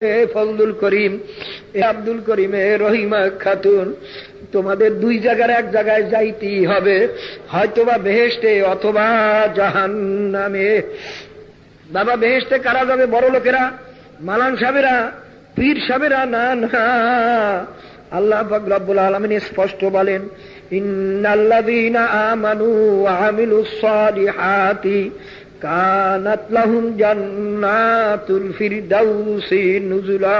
ফজলুল করিম, আব্দুল করিম, রহিমা খাতুন, তোমাদের দুই জায়গার এক জায়গায় যাইতেই হবে, হয়তোবা বেহেশতে অথবা জাহান্নামে। বাবা, বেহেশতে কারা যাবে? বড় লোকেরা, মালান সাহেবেরা, পীর সাহেবেরা? না না, আল্লাহ পাক রব্বুল আলামিন স্পষ্ট বলেন, ইন্নাল্লাযীনা আমানু ওয়া আমিলুস সালিহাতি কানাত লাহুম জান্নাতুল ফিরদাউসি নুজুলা।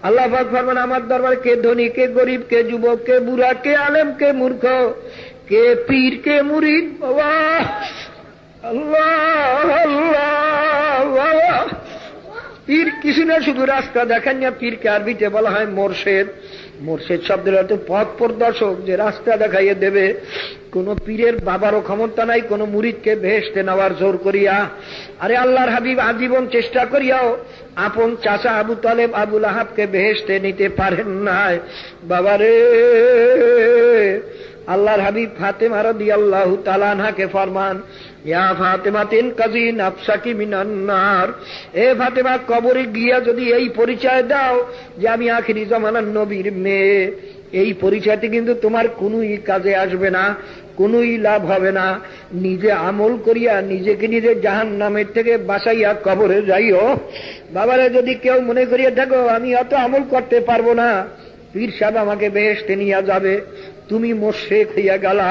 আল্লাহ পাক ফরমান, আমার দরবারে কে ধনী, কে গরিব, কে যুবক, কে বুড়া, কে আলেম, কে মূর্খ, কে পীর, কে মুরিদ, আল্লাহ আল্লাহ আল্লাহ। পীর কিছু না, শুধু রাস্তা দেখেন না। পীরকে আরবিতে বলা হয় মোরশেদ। মোরশেদ শব্দের অর্থ পথ প্রদর্শক, যে রাস্তা দেখাইয়ে দেবে। কোন পীরের বাবারও ক্ষমতা নাই কোন মুরিদকে বেহেশতে নেওয়ার জোর করিয়া। আরে আল্লাহর হাবিব আজীবন চেষ্টা করিয়াও আপন চাচা আবু তালেব, আবুল আহাবকে বেহেশতে নিতে পারেন নাই। বাবারে, আল্লাহর হাবিব ফাতেমা রাদিয়াল্লাহু তাআলা আনহাকে ফরমান, ইয়া ফাতেমা ইনকাজি নাফসাকি মিনান নার। এ ফাতেমা, কবরে গিয়া যদি এই পরিচয় দাও যে আমি আখিরি জামানার নবীর মেয়ে, এই পরিচয়টি কিন্তু তোমার কোনই কাজে আসবে না, কোনই লাভ হবে না। নিজে আমল করিয়া নিজেকে নিজে জাহান্নামের থেকে বাঁচাইয়া কবরে যাইও। বাবারে, যদি কেউ মনে করিয়া থাকো আমি অত আমল করতে পারবো না, পীর সাহেব আমাকে বেহেশতে নিয়ে যাবে, তুমি মুশরিক হইয়া গেলা,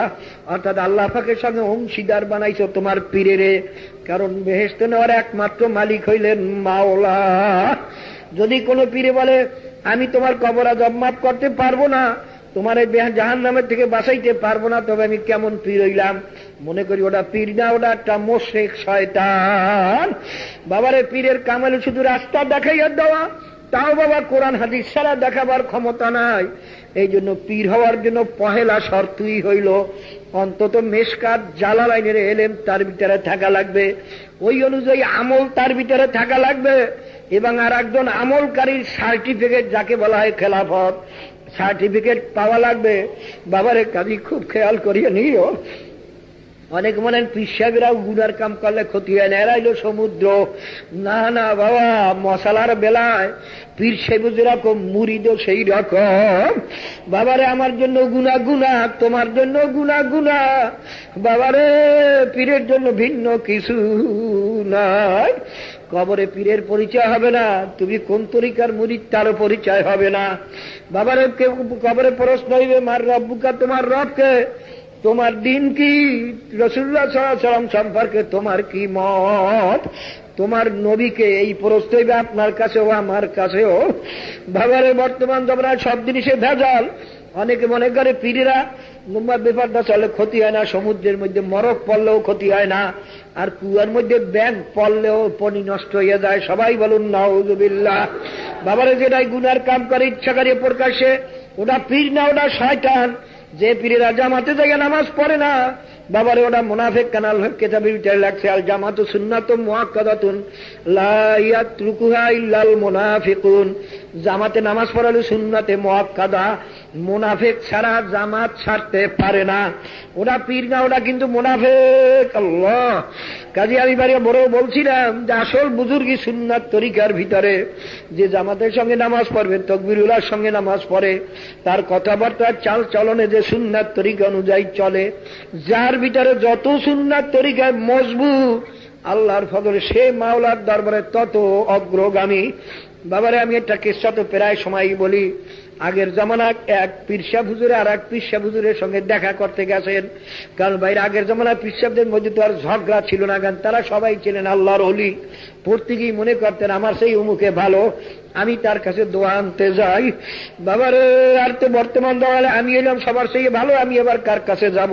অর্থাৎ আল্লাহ পাকের সঙ্গে অংশীদার বানাইছো তোমার পীরেরে। কারণ বেহেশতে নেওয়ার একমাত্র মালিক হইলেন মাওলা। যদি কোনো পীরে বলে আমি তোমার কবর আযাব মাফ করতে পারবো না, তোমার জাহান্নামের থেকে বাঁচাইতে পারবো না, তবে আমি কেমন পীর হইলাম? মনে করি ওটা পীর না, ওটা একটা মুশরিক শয়তান। বাবারে, পীরের কাম হলো শুধু রাস্তা দেখাইয়া দেওয়া, তাও বাবা কোরআন হাদিস ছাড়া দেখাবার ক্ষমতা নাই। এই জন্য পীর হওয়ার জন্য পহেলা শর্তই হইল অন্তত মেশকাত জালালাইনের এলেম তার ভিতরে থাকা লাগবে, ওই অনুযায়ী আমল তার ভিতরে থাকা লাগবে, এবং আর একজন আমলকারীর সার্টিফিকেট, যাকে বলা হয় খেলাফত, সার্টিফিকেট পাওয়া লাগবে। বাবারে, কাজী খুব খেয়াল করিয়ে নিও। অনেক মনে পীর সাহেবেরাও গুনার কাম করলে ক্ষতি হয় না, এরা হইল সমুদ্র। না না বাবা, মশালার বেলায় পীর সাহেব যেরকম মুরিদও সেই রকম। বাবারে, আমার জন্য গুনাহ গুনাহ, তোমার জন্য গুনাহ গুনাহ। বাবারে, পীরের জন্য ভিন্ন কিছু নাই। কবরে পীরের পরিচয় হবে না, তুমি কোন তরিকার মুরিদ তারও পরিচয় হবে না। বাবারে, কবরে প্রশ্ন হইবে, মার রব্বুকা, তোমার রবকে, তোমার দিন কি, রাসূলুল্লাহ সাল্লাল্লাহু আলাইহি ওয়াসাল্লাম সম্পর্কে তোমার কি মত, তোমার নবীকে, এই প্রশ্ন হইবে আপনার কাছেও আমার কাছেও। বাবারে, বর্তমান জমানায় সব জিনিসে ভেজাল। অনেকে মনে করে পীরেরা ব্যাপারটা চলে, ক্ষতি হয় না। সমুদ্রের মধ্যে মরক পড়লেও ক্ষতি হয় না, আর কুয়ার মধ্যে ব্যাগ পড়লেও পানি নষ্ট হয়ে যায়। সবাই বলুন নাউযুবিল্লাহ। বাবারে, যেটাই গুনার কাম করে ইচ্ছা করে প্রকাশ্যে, ওটা পীর না, ওটা শয়তান। যে পীরেরা জামাতে যায় নামাজ পড়ে না, বাবারে, ওটা মুনাফিক। কানাল কিতাবের ভিতরে লাগছে, আল জামাতু সুন্নাতুম মুআক্কাদাতুন লা ইয়াতরুকুহা ইল্লাল মুনাফিকুন। জামাতে নামাজ পড়ালে সুন্নাতে মুআক্কাদা, মুনাফিক ছাড়া জামাত ছাড়তে পারে না। ওটা পীর না, ওটা কিন্তু মুনাফিক। আল্লাহ, কাজী আমি বাড়ি বড় বলছিলাম যে আসল বুজুর্গি সুন্নাত তরিকার ভিতরে যে জামাতের সঙ্গে নামাজ পড়বে, তাকবীরুল্লাহর সঙ্গে নামাজ পড়ে, তার কথাবার্তার চাল চলনে যে সুন্নাত তরিকা অনুযায়ী চলে, যার ভিতরে যত সুন্নাত তরিকায় মজবুত, আল্লাহর ফজলে সে মাওলার দরবারে তত অগ্রগামী। বাবারে, আমি একটা কিসসা তো প্রায় সময় বলি। আগের জামানায় এক পীর সাহেব হুজুরে আর এক পীর সাহেব হুজুরের সঙ্গে দেখা করতে গেছেন। কারণ বাইরে আগের জামানায় পীর সাহেবদের মধ্যে তো আর ঝগড়া ছিল না, কারণ তারা সবাই ছিলেন আল্লাহর ওলি। প্রত্যেকেই মনে করতেন আমার সেই উমুকে ভালো, আমি তার কাছে দোয়া আনতে যাই। বাবারে, আর তো বর্তমান দোয়ালে আমি এলাম সবার সেই ভালো, আমি এবার কার কাছে যাব?